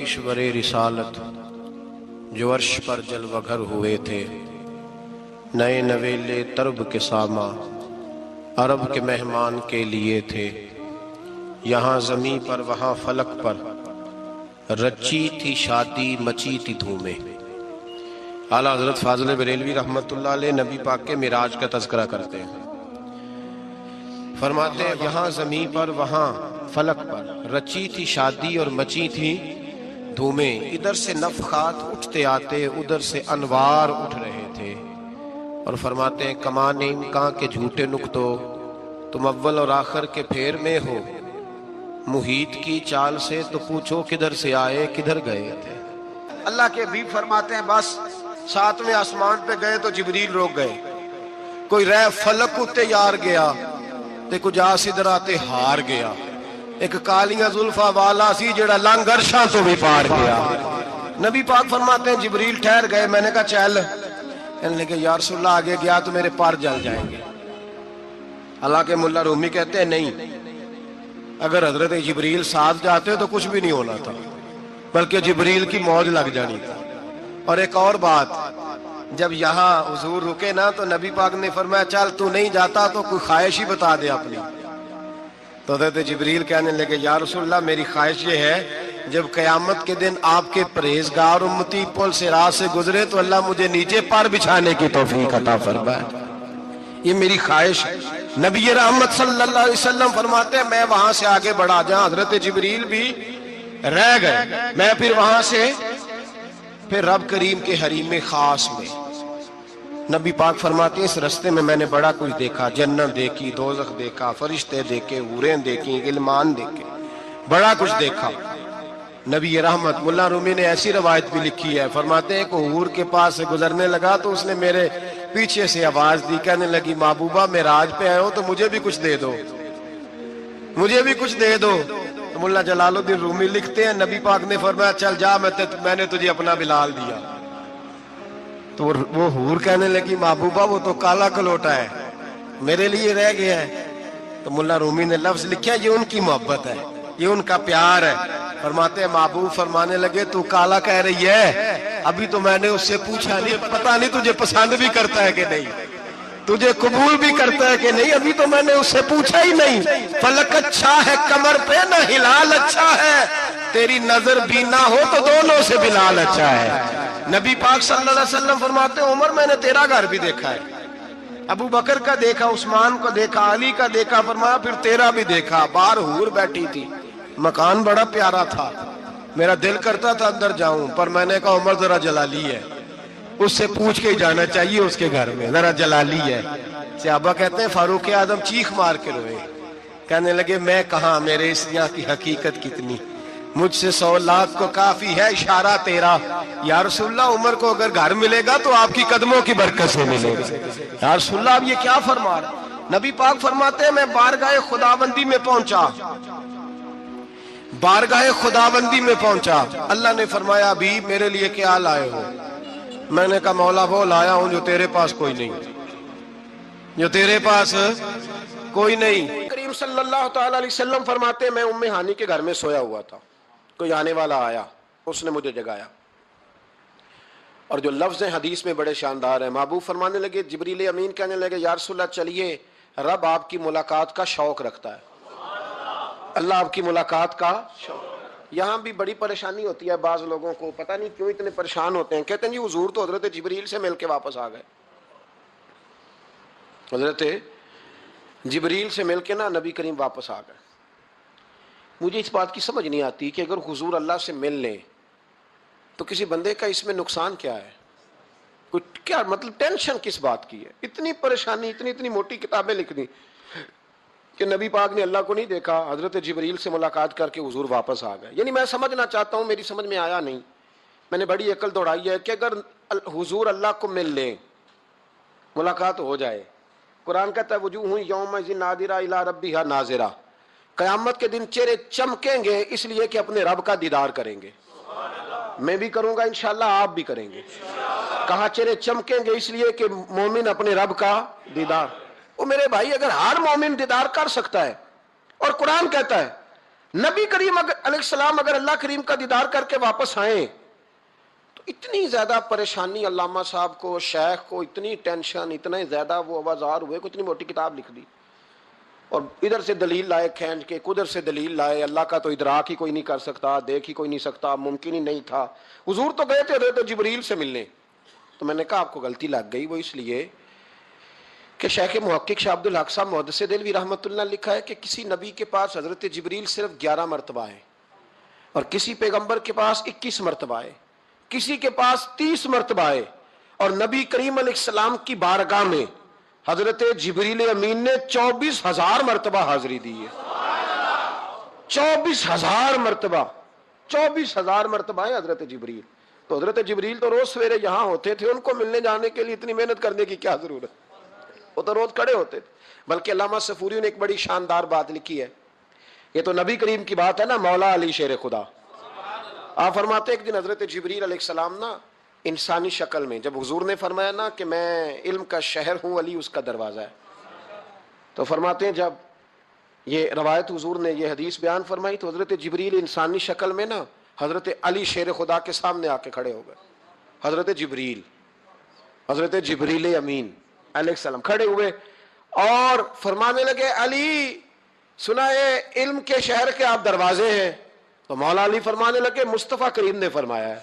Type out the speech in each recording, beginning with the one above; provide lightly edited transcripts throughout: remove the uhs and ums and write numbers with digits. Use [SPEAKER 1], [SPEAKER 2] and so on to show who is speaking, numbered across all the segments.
[SPEAKER 1] کشور رسالت جو عرش پر جلوہ گر ہوئے تھے، نئے نویلے طرب کے ساما عرب کے مہمان کے لیے تھے، یہاں زمیں پر وہاں فلک پر رچی تھی شادی مچی تھی دھومیں۔ اعلیٰ حضرت فاضل بریلوی رحمۃ اللہ علیہ نبی پاک کے معراج کا تذکرہ کرتے ہیں، فرماتے ہیں یہاں زمیں پر وہاں فلک پر رچی تھی شادی اور مچی تھی دھومیں، ادھر سے نفخات اٹھتے آتے ادھر سے انوار اٹھ رہے تھے، اور فرماتے ہیں کمان امکان کے جھوٹے نکتو، تم اول اور آخر کے پھیر میں ہو، محیط کی چال سے تو پوچھو کدھر سے آئے کدھر گئے تھے۔
[SPEAKER 2] اللہ کے حبیب فرماتے ہیں بس ساتویں آسمان پہ گئے تو جبریل روک گئے، کوئی رہ فلک اتے یار گیا تے کچھ آسدر آتے ہار گیا، ایک کالیاں زلفہ والا سی جڑا لنگ عرشاں تو بھی پار گیا۔ نبی پاک فرماتے ہیں جبریل ٹھہر گئے، میں نے کہا چل، کہنے لگے یا رسول اللہ آگے گیا تو میرے پار جل جائیں گے۔ حالانکہ ملا رومی کہتے ہیں نہیں، اگر حضرت جبریل ساتھ جاتے تو کچھ بھی نہیں ہونا تھا، بلکہ جبریل کی موج لگ جانی تھی۔ اور ایک اور بات، جب یہاں حضور رکے نا تو نبی پاک نے فرمایا چل تو نہیں جاتا تو کوئی خواہش ہی بتا دے اپنی، تو حضرت جبریل کہنے لگے یا رسول اللہ میری خواہش یہ ہے جب قیامت کے دن آپ کے پرہیزگار امتی پل سے راہ سے گزرے تو اللہ مجھے نیچے پار بچھانے کی توفیق عطا فرمائے، یہ میری خواہش ہے۔ نبی رحمت صلی اللہ علیہ وسلم فرماتے ہیں میں وہاں سے آگے بڑھا جہاں حضرت جبریل بھی رہ گئے، میں پھر وہاں سے پھر رب کریم کے حریم خاص میں۔ نبی پاک فرماتے ہیں اس رستے میں نے بڑا کچھ دیکھا، جنت دیکھی، دوزخ دیکھا، فرشتے دیکھے، حوریں دیکھی، غلمان دیکھے، بڑا کچھ دیکھا۔ نبی رحمت ملا رومی نے ایسی روایت بھی لکھی ہے، فرماتے ہیں کہ حور کے پاس سے گزرنے لگا تو اس نے میرے پیچھے سے آواز دی، کہنے لگی محبوبہ معراج پہ آئے ہو تو مجھے بھی کچھ دے دو، مجھے بھی کچھ دے دو۔ تو ملا جلال الدین رومی لکھتے ہیں نبی پاک نے فرمایا چل جا میں نے تجھے اپنا بلال دیا، تو وہ حور کہنے لگی محبوبہ وہ تو کالا کلوٹا ہے میرے لیے رہ گیا ہے۔ تو ملا رومی نے لفظ لکھا یہ ان کی محبت ہے، یہ ان کا پیار ہے۔ فرماتے ہیں محبوب فرمانے لگے تو کالا کہہ رہی ہے، ابھی تو میں نے اس سے پوچھا نہیں، پتہ نہیں تجھے پسند بھی کرتا ہے کہ نہیں، تجھے قبول بھی کرتا ہے کہ نہیں، ابھی تو میں نے اس سے پوچھا ہی نہیں۔ فلک اچھا ہے کمر پہ نہ ہلال اچھا ہے، تیری نظر بینا ہو تو دونوں سے بلال اچھا ہے۔ نبی پاک صلی اللہ علیہ وسلم فرماتے ہیں عمر میں نے تیرا گھر بھی دیکھا ہے، ابو بکر کا دیکھا، عثمان کو دیکھا، علی کا دیکھا، فرمایا پھر تیرا بھی دیکھا، باہر حور بیٹھی تھی، مکان بڑا پیارا تھا، میرا دل کرتا تھا اندر جاؤں، پر میں نے کہا عمر ذرا جلالی ہے، اس سے پوچھ کے جانا چاہیے اس کے گھر میں، ذرا جلالی ہے۔ صحابہ کہتے ہیں فاروق اعظم چیخ مار کے روئے، کہنے لگے میں کہاں، میرے اس یہاں کی حقیقت کتنی، مجھ سے 100 لاکھ کو کافی ہے اشارہ تیرا۔ یا رسول اللہ عمر کو اگر گھر ملے گا تو آپ کی قدموں کی برکت سے ملے گا۔ یا رسول اللہ اب یہ کیا فرما رہا؟ نبی پاک فرماتے ہیں میں بارگاہ خداوندی میں پہنچا، بارگاہ خداوندی میں پہنچا، اللہ نے فرمایا ابھی میرے لیے کیا لائے ہو؟ میں نے کہا مولا وہ لایا ہوں جو تیرے پاس کوئی نہیں، جو تیرے پاس کوئی نہیں۔ کریم صلی اللہ تعالی علیہ وسلم فرماتے ہیں میں ام ہانی کے گھر میں سویا ہوا تھا، کوئی آنے والا آیا، اس نے مجھے جگایا، اور جو لفظ حدیث میں بڑے شاندار ہیں، محبوب فرمانے لگے جبریل امین کہنے لگے یا رسول اللہ چلیے رب آپ کی ملاقات کا شوق رکھتا ہے، اللہ آپ کی ملاقات کا شوق۔ یہاں بھی بڑی پریشانی ہوتی ہے بعض لوگوں کو، پتہ نہیں کیوں اتنے پریشان ہوتے ہیں، کہتے ہیں جی حضور تو حضرت جبریل سے مل کے واپس آ گئے، حضرت جبریل سے مل کے نا نبی کریم واپس آ گئے۔ مجھے اس بات کی سمجھ نہیں آتی کہ اگر حضور اللہ سے مل لیں تو کسی بندے کا اس میں نقصان کیا ہے، کوئی کیا مطلب ٹینشن کس بات کی ہے، اتنی پریشانی، اتنی موٹی کتابیں لکھ دی کہ نبی پاک نے اللہ کو نہیں دیکھا، حضرت جبریل سے ملاقات کر کے حضور واپس آ گئے۔ یعنی میں سمجھنا چاہتا ہوں، میری سمجھ میں آیا نہیں، میں نے بڑی عقل دوڑائی ہے کہ اگر حضور اللہ کو مل لیں، ملاقات ہو جائے، قرآن کہتا ہے وجوہ یومئذ ناظرہ الی ربہا ناظرہ، قیامت کے دن چہرے چمکیں گے اس لیے کہ اپنے رب کا دیدار کریں گے، میں بھی کروں گا انشاءاللہ، آپ بھی کریں گے۔ کہاں چہرے چمکیں گے اس لیے کہ مومن اپنے رب کا دیدار، وہ میرے بھائی اگر ہر مومن دیدار کر سکتا ہے، اور قرآن کہتا ہے نبی کریم علیہ السلام اگر اللہ کریم کا دیدار کر کے واپس آئیں تو اتنی زیادہ پریشانی علامہ صاحب کو، شیخ کو، اتنی ٹینشن، اتنے زیادہ وہ آوازار ہوئے کہ اتنی موٹی کتاب لکھ دی، اور ادھر سے دلیل لائے کھینچ کے، ادھر سے دلیل لائے، اللہ کا تو ادراک ہی کوئی نہیں کر سکتا، دیکھ ہی کوئی نہیں سکتا، ممکن ہی نہیں تھا۔ حضور تو گئے تھے حضرت جبریل سے ملنے۔ تو میں نے کہا آپ کو غلطی لگ گئی، وہ اس لیے کہ شیخ محقق شاہ عبد الحق صاحب محدث دہلوی رحمۃ اللہ نے لکھا ہے کہ کسی نبی کے پاس حضرت جبریل صرف 11 مرتبہ ہے، اور کسی پیغمبر کے پاس 21 مرتبہ ہے، کسی کے پاس 30 مرتبہ ہے، اور نبی کریم علیہ السلام کی بارگاہ میں حضرت جبریل امین نے 24,000 مرتبہ حاضری دی ہے۔ 24,000 مرتبہ، 24,000 مرتبہ ہے حضرت جبریل۔ تو حضرت جبریل تو روز سویرے یہاں ہوتے تھے، ان کو ملنے جانے کے لیے اتنی محنت کرنے کی کیا ضرورت، وہ تو روز کھڑے ہوتے تھے۔ بلکہ علامہ صفوری نے ایک بڑی شاندار بات لکھی ہے، یہ تو نبی کریم کی بات ہے نا، مولا علی شیر خدا۔ آپ فرماتے ایک دن حضرت جبریل علیہ السلام نا انسانی شکل میں، جب حضور نے فرمایا نا کہ میں علم کا شہر ہوں، علی اس کا دروازہ ہے، تو فرماتے ہیں جب یہ روایت حضور نے یہ حدیث بیان فرمائی تو حضرت جبریل انسانی شکل میں نا حضرت علی شیر خدا کے سامنے آ کے کھڑے ہو گئے۔ حضرت جبریل امین علیہ السلام کھڑے ہوئے اور فرمانے لگے علی سنا ہے علم کے شہر کے آپ دروازے ہیں؟ تو مولا علی فرمانے لگے مصطفیٰ کریم نے فرمایا ہے۔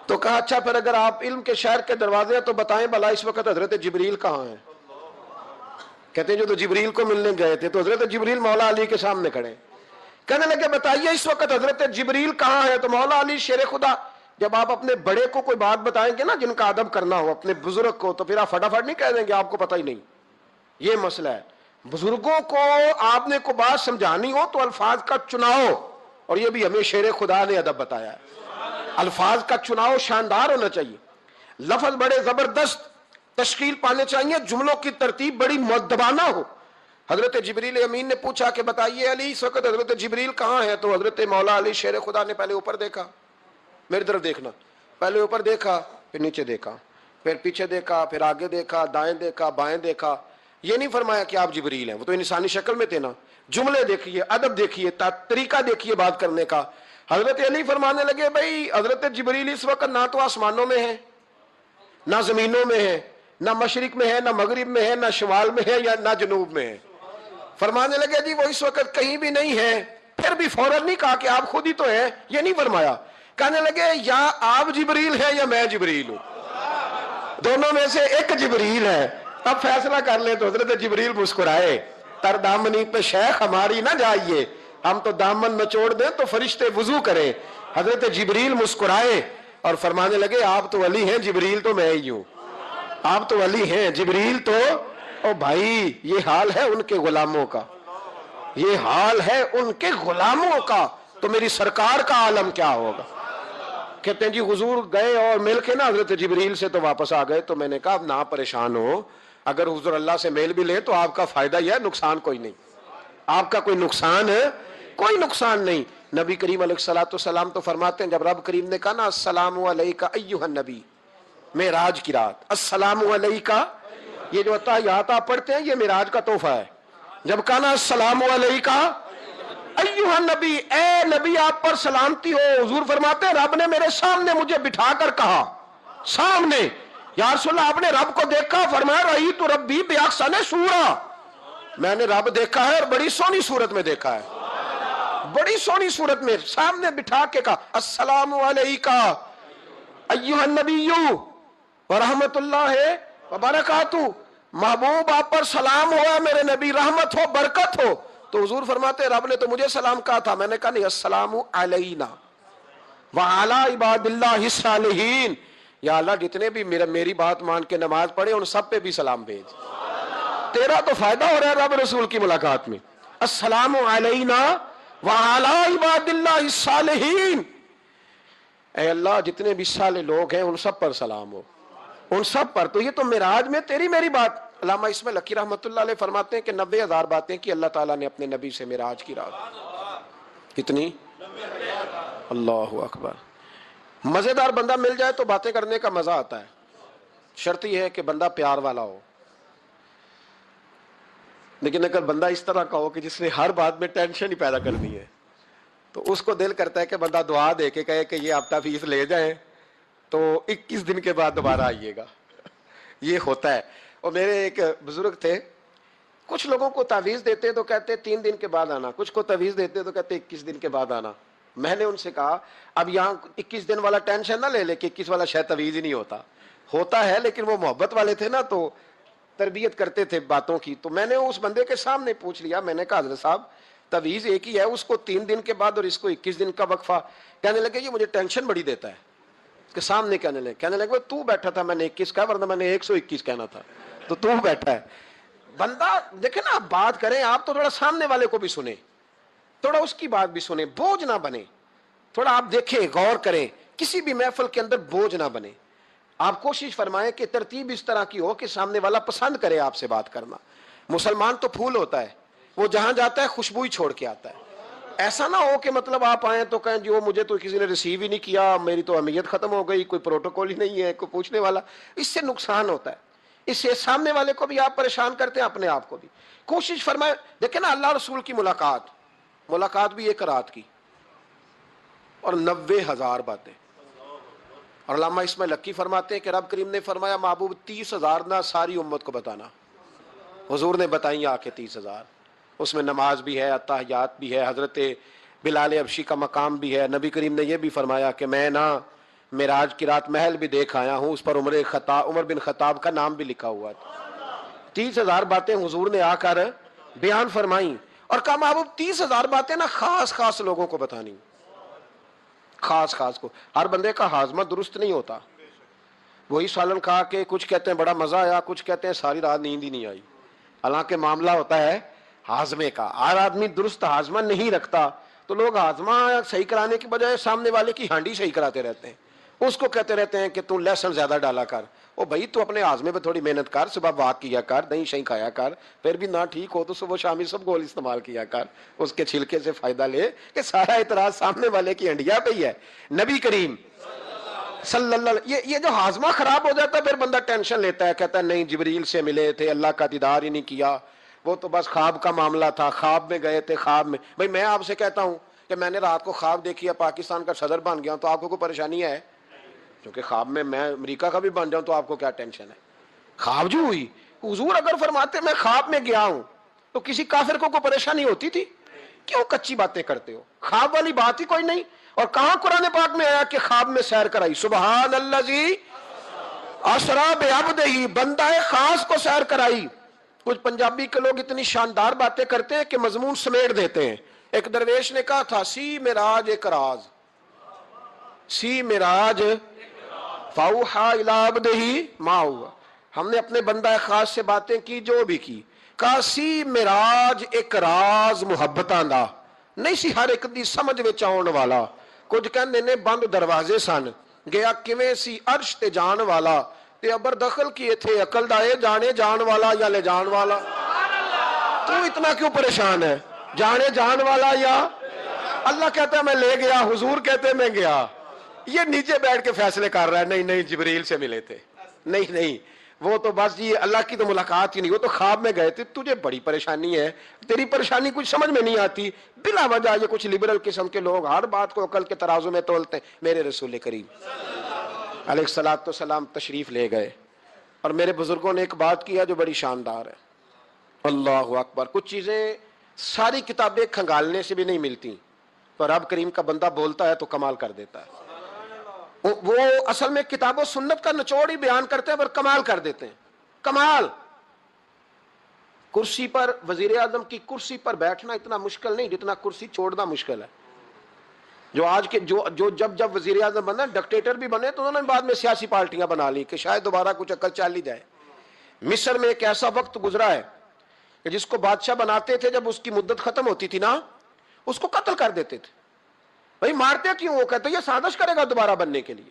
[SPEAKER 2] تو کہا اچھا پھر اگر آپ علم کے شہر کے دروازے ہیں تو بتائیں بھلا اس وقت حضرت جبریل کہاں ہیں؟ کہتے ہیں جو تو جبریل کو ملنے گئے تھے، تو حضرت جبریل مولا علی کے سامنے کھڑے، کہنے لگے بتائیے اس وقت حضرت جبریل کہاں ہے؟ تو مولا علی شیر خدا، جب آپ اپنے بڑے کو کوئی بات بتائیں گے نا جن کا ادب کرنا ہو اپنے بزرگ کو، تو پھر آپ فٹافٹ نہیں کہہ دیں گے آپ کو پتہ ہی نہیں۔ یہ مسئلہ ہے، بزرگوں کو آپ نے کو بات سمجھانی ہو تو الفاظ کا چناؤ، اور یہ بھی ہمیں شیر خدا نے ادب بتایا ہے، الفاظ کا چناؤ شاندار ہونا چاہیے، لفظ بڑے زبردست تشکیل پانے چاہیے، جملوں کی ترتیب بڑی مؤدبانہ ہو۔ حضرت جبریل امین نے پوچھا کہ بتائیے علی اس وقت حضرت جبریل کہاں ہے؟ تو حضرت مولا علی شیر خدا نے پہلے اوپر دیکھا، میری طرف دیکھنا، پہلے اوپر دیکھا، پھر نیچے دیکھا، پھر پیچھے دیکھا، پھر آگے دیکھا، دائیں دیکھا، بائیں دیکھا۔ یہ نہیں فرمایا کہ آپ جبریل ہیں، وہ تو انسانی شکل میں تھے نا۔ جملے دیکھیے، ادب دیکھیے، طریقہ دیکھیے بات کرنے کا۔ حضرت علی فرمانے لگے بھائی حضرت جبریل اس وقت نہ تو آسمانوں میں ہے، نہ زمینوں میں ہے، نہ مشرق میں ہے، نہ مغرب میں ہے، نہ شمال میں ہے، یا نہ جنوب میں ہے۔ فرمانے لگے جی وہ اس وقت کہیں بھی نہیں ہے۔ پھر بھی فوراً نہیں کہا کہ آپ خود ہی تو ہیں، یہ نہیں فرمایا، کہنے لگے یا آپ جبریل ہیں یا میں جبریل ہوں، دونوں میں سے ایک جبریل ہے، اب فیصلہ کر لیں۔ تو حضرت جبریل مسکرائے، تر دامنی پہ شیخ ہماری نہ جائیے، ہم تو دامن نچوڑ دیں تو فرشتے وضو کریں۔ حضرت جبریل مسکرائے اور فرمانے لگے آپ تو علی ہیں، جبریل تو میں ہی ہوں، آپ تو علی ہیں، جبریل تو او بھائی یہ حال ہے ان کے غلاموں کا، یہ حال ہے ان کے غلاموں کا، تو میری سرکار کا عالم کیا ہوگا۔ کہتے ہیں جی حضور گئے اور مل کے نا حضرت جبریل سے تو واپس آ گئے۔ تو میں نے کہا اب نہ پریشان ہو، اگر حضور اللہ سے میل بھی لے تو آپ کا فائدہ ہی ہے، نقصان کوئی نہیں، آپ کا کوئی نقصان ہے، کوئی نقصان نہیں۔ نبی کریم علیہ الصلوۃ والسلام تو فرماتے ہیں جب رب کریم نے کہا نا السلام علیکہ ایھا النبی، معراج کی رات، السلام علیکہ، یہ جو تحیات آپ پڑھتے ہیں یہ معراج کا تحفہ ہے۔ جب کہا نا السلام علیکہ ایھا النبی، اے نبی آپ پر سلامتی ہو، حضور فرماتے ہیں رب نے میرے سامنے مجھے بٹھا کر کہا، سامنے، یا رسول اللہ آپ نے رب کو دیکھا؟ فرمایا رأیت ربی بأحسن صورۃ، میں نے رب دیکھا ہے اور بڑی سونی صورت میں دیکھا ہے، بڑی سونی صورت میں، سامنے بٹھا کے کہا السلام علیکہ ایھا النبی ورحمۃ اللہ وبرکاتہ، محبوب آپ پر سلام ہوا میرے نبی، رحمت ہو، برکت ہو۔ تو حضور فرماتے رب نے تو مجھے سلام کہا تھا، میں نے کہا نہیں السلام علینا وعلی عباد اللہ الصالحین، یا اللہ جتنے بھی میری بات مان کے نماز پڑھے ان سب پہ بھی سلام بھیج، تیرا تو فائدہ ہو رہا ہے رب رسول کی ملاقات میں۔ السلام علینا وعلی عباد اللہ الصالحین، اے اللہ جتنے بھی صالح لوگ ہیں ان سب پر سلام ہو، ان سب پر۔ تو یہ تو معراج میں تیری میری بات۔ علامہ اسماعیل حقی رحمۃ اللہ علیہ فرماتے ہیں کہ 90,000 باتیں کی اللہ تعالیٰ نے اپنے نبی سے معراج کی رات، کتنی؟ اللہ اکبر۔ مزیدار بندہ مل جائے تو باتیں کرنے کا مزہ آتا ہے، شرط یہ ہے کہ بندہ پیار والا ہو، لیکن اگر بندہ اس طرح کا ہو کہ جس نے ہر بات میں ٹینشن ہی پیدا کر دی ہے، تو اس کو دل کرتا ہے کہ بندہ دعا دے کے کہے کہ یہ ہفتہ فیس لے جائیں تو 21 دن کے بعد دوبارہ آئیے گا. یہ ہوتا ہے. اور میرے ایک بزرگ تھے, کچھ لوگوں کو تعویذ دیتے تو کہتے 3 دن کے بعد آنا, کچھ کو تعویذ دیتے تو کہتے 21 دن کے بعد آنا. میں نے ان سے کہا اب یہاں 21 دن والا ٹینشن نہ لے لے کہ 21 والا شاید تعویذ ہی نہیں ہوتا ہے, لیکن وہ محبت والے تھے نا تو تربیت کرتے تھے باتوں کی. تو میں نے اس بندے کے سامنے پوچھ لیا, میں نے کہا حضرت صاحب تعویذ ایک ہی ہے, اس کو 3 دن کے بعد اور اس کو 21 دن کا وقفہ. کہنے لگے یہ مجھے ٹینشن بڑی دیتا ہے. اس کے سامنے کہنے لگے تو بیٹھا تھا, میں نے 21 کہا ورنہ میں نے 121 کہنا تھا, تو بیٹھا ہے. بندہ دیکھیں نا, آپ بات کریں آپ تو تھوڑا سامنے والے کو بھی سنیں, تھوڑا اس کی بات بھی سنیں, بوجھ نہ بنے. تھوڑا آپ دیکھیں, غور کریں, کسی بھی محفل کے اندر بوجھ نہ بنے. آپ کوشش فرمائیں کہ ترتیب اس طرح کی ہو کہ سامنے والا پسند کرے آپ سے بات کرنا. مسلمان تو پھول ہوتا ہے, وہ جہاں جاتا ہے خوشبو ہی چھوڑ کے آتا ہے. ایسا نہ ہو کہ مطلب آپ آئیں تو کہیں جو مجھے تو کسی نے ریسیو ہی نہیں کیا, میری تو اہمیت ختم ہو گئی, کوئی پروٹوکول ہی نہیں ہے, کوئی پوچھنے والا. اس سے نقصان ہوتا ہے, اس سے سامنے والے کو بھی آپ پریشان کرتے ہیں, اپنے آپ کو بھی. کوشش فرمائیں, دیکھیں نا اللہ رسول کی ملاقات بھی 1 رات کی اور 90,000 باتیں. اور علامہ اسماعیل حقی فرماتے ہیں کہ رب کریم نے فرمایا محبوب 30,000 نہ ساری امت کو بتانا. حضور نے بتائی آ کے 30,000, اس میں نماز بھی ہے, اتحیات بھی ہے, حضرت بلال حبشی کا مقام بھی ہے. نبی کریم نے یہ بھی فرمایا کہ میں نا معراج کی رات محل بھی دیکھ آیا ہوں, اس پر عمر بن خطاب کا نام بھی لکھا ہوا تھا. 30,000 باتیں حضور نے آ کر بیان فرمائیں اور کہا محبوب 30,000 باتیں نا خاص لوگوں کو بتانی, خاص کو. ہر بندے کا ہاضمہ درست نہیں ہوتا. وہی سالن کھا کے کچھ کہتے ہیں بڑا مزہ آیا, کچھ کہتے ہیں ساری رات نیند ہی نہیں آئی. حالانکہ معاملہ ہوتا ہے ہاضمے کا. ہر آدمی درست ہاضمہ نہیں رکھتا, تو لوگ ہاضمہ صحیح کرانے کی بجائے سامنے والے کی ہانڈی صحیح کراتے رہتے ہیں. اس کو کہتے رہتے ہیں کہ تو لہسن زیادہ ڈالا کر. او بھائی تو اپنے ہاضمے پہ تھوڑی محنت کر, صبح واک کیا کر, دہی شہی کھایا کر, پھر بھی نہ ٹھیک ہو تو صبح شامی سب گول استعمال کیا کر, اس کے چھلکے سے فائدہ لے. کہ سارا اعتراض سامنے والے کی ہنڈیا پہ ہی ہے. نبی کریم صلی اللہ علیہ, یہ جو ہاضمہ خراب ہو جاتا ہے پھر بندہ ٹینشن لیتا ہے, کہتا ہے نہیں جبریل سے ملے تھے, اللہ کا دیدار ہی نہیں کیا, وہ تو بس خواب کا معاملہ تھا, خواب میں گئے تھے, خواب میں. بھائی میں آپ سے کہتا ہوں کہ میں نے رات کو خواب دیکھی ہے پاکستان کا صدر بن گیا ہوں, تو آپ کو کوئی پریشانی ہے؟ کیونکہ خواب میں امریکہ کا بھی بن جاؤں تو آپ کو کیا ٹینشن ہے؟ خواب جو ہوئی, حضور اگر فرماتے میں خواب میں گیا ہوں تو کسی کافر کو کوئی پریشانی ہوتی تھی؟ کیوں کچی باتیں کرتے ہو؟ خواب والی بات ہی کوئی نہیں. اور کہاں قرآن پاک میں آیا کہ خواب میں سیر کرائی؟ سبحان الذی اسریٰ بعبدہ, بندہ خاص کو سیر کرائی. کچھ پنجابی کے لوگ اتنی شاندار باتیں کرتے ہیں کہ مضمون سمیٹ دیتے ہیں. ایک درویش نے کہا تھا سی معراج ایک راز, سی معراج فاوحیٰ الی عبدہ ما ہوا. ہم نے اپنے بندہ خاص سے باتیں کی جو بھی کی, کہا سی معراج ایک راز محبتاں دا, نہیں سی ہر ایک دی سمجھ وچ آਉਣ والا. کچھ کہندے نے بند دروازے سن, گیا کیویں سی عرش تے جان والا, تے ابر دخل کیے تھے عقل دا اے جانے جان والا یا لے جان والا. تو اتنا کیوں پریشان ہے؟ جانے جان والا یا اللہ کہتا ہے میں لے گیا, حضور کہتے ہیں میں گیا. یہ نیچے بیٹھ کے فیصلے کر رہا ہے, نہیں جبریل سے ملے تھے, نہیں وہ تو بس یہ اللہ کی تو ملاقات ہی نہیں, وہ تو خواب میں گئے تھے. تجھے بڑی پریشانی ہے, تیری پریشانی کچھ سمجھ میں نہیں آتی. بلا وجہ یہ کچھ لبرل قسم کے لوگ ہر بات کو عقل کے ترازو میں تولتے ہیں. میرے رسول کریم علیہ الصلوۃ والسلام تشریف لے گئے اور میرے بزرگوں نے ایک بات کیا جو بڑی شاندار ہے. اللہ اکبر. کچھ چیزیں ساری کتابیں کھنگالنے سے بھی نہیں ملتی, پر رب کریم کا بندہ بولتا ہے تو کمال کر دیتا ہے. وہ اصل میں کتاب و سنت کا نچوڑ ہی بیان کرتے ہیں پر کمال کر دیتے ہیں. کمال. کرسی پر, وزیر اعظم کی کرسی پر بیٹھنا اتنا مشکل نہیں جتنا کرسی چھوڑنا مشکل ہے. جو آج کے جو جب وزیر اعظم بنا, ڈکٹیٹر بھی بنے تو انہوں نے بعد میں سیاسی پارٹیاں بنا لی کہ شاید دوبارہ کچھ عقل چل ہی جائے. مصر میں ایک ایسا وقت گزرا ہے کہ جس کو بادشاہ بناتے تھے, جب اس کی مدت ختم ہوتی تھی نا اس کو قتل کر دیتے تھے. بھائی مارتے کیوں؟ وہ کہتے یہ سازش کرے گا دوبارہ بننے کے لیے.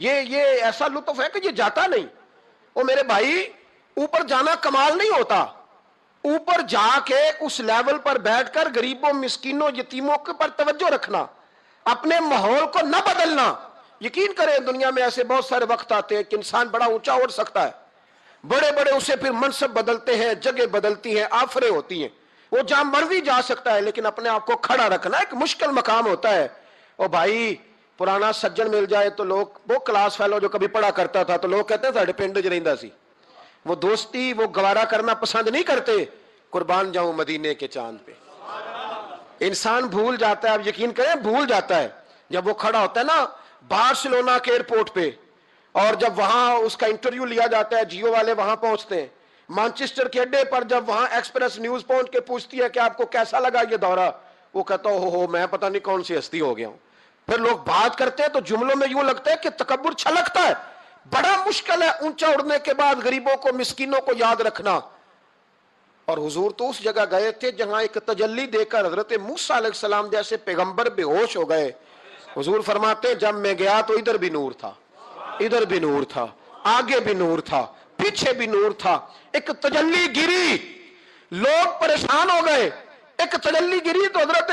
[SPEAKER 2] یہ ایسا لطف ہے کہ یہ جاتا نہیں. وہ میرے بھائی اوپر جانا کمال نہیں ہوتا, اوپر جا کے اس لیول پر بیٹھ کر غریبوں مسکینوں یتیموں کے پر توجہ رکھنا, اپنے ماحول کو نہ بدلنا. یقین کریں دنیا میں ایسے بہت سارے وقت آتے ہیں کہ انسان بڑا اونچا اٹھ سکتا ہے, بڑے اسے پھر منصب بدلتے ہیں, جگہ بدلتی ہیں, آفریں ہوتی ہیں, وہ جہاں مرضی جا سکتا ہے لیکن اپنے آپ کو کھڑا رکھنا ایک مشکل مقام ہوتا ہے. او بھائی پرانا سجن مل جائے تو لوگ, وہ کلاس فیلو جو کبھی پڑھا کرتا تھا تو لوگ کہتے ہیں ساڈے پنڈ وچ رہندا سی, وہ دوستی وہ گوارا کرنا پسند نہیں کرتے. قربان جاؤں مدینے کے چاند پہ. انسان بھول جاتا ہے, اب یقین کریں بھول جاتا ہے, جب وہ کھڑا ہوتا ہے نا بارسلونا کے ایئرپورٹ پہ, اور جب وہاں اس کا انٹرویو لیا جاتا ہے, جیو والے وہاں پہنچتے ہیں, مانچسٹر کے اڈے پر جب وہاں ایکسپریس نیوز پہنچ کے پوچھتی ہے کہ آپ کو کیسا لگا یہ دورہ, وہ کہتا ہو میں پتہ نہیں کون سی ہستی ہو گیا ہوں. پھر لوگ بات کرتے ہیں تو جملوں میں یوں لگتا ہے کہ تکبر چھلکتا ہے. بڑا مشکل ہے اونچا اڑنے کے بعد غریبوں کو مسکینوں کو یاد رکھنا. اور حضور تو اس جگہ گئے تھے جہاں ایک تجلی دے کر حضرت موسیٰ علیہ السلام جیسے پیغمبر بے ہوش ہو گئے. حضور فرماتے ہیں جب میں گیا تو ادھر بھی نور تھا, ادھر بھی نور تھا, آگے بھی نور تھا, پیچھے بھی نور تھا. ایک تجلی گری, لوگ پریشان ہو گئے. ایک تجلی گری تو حضرت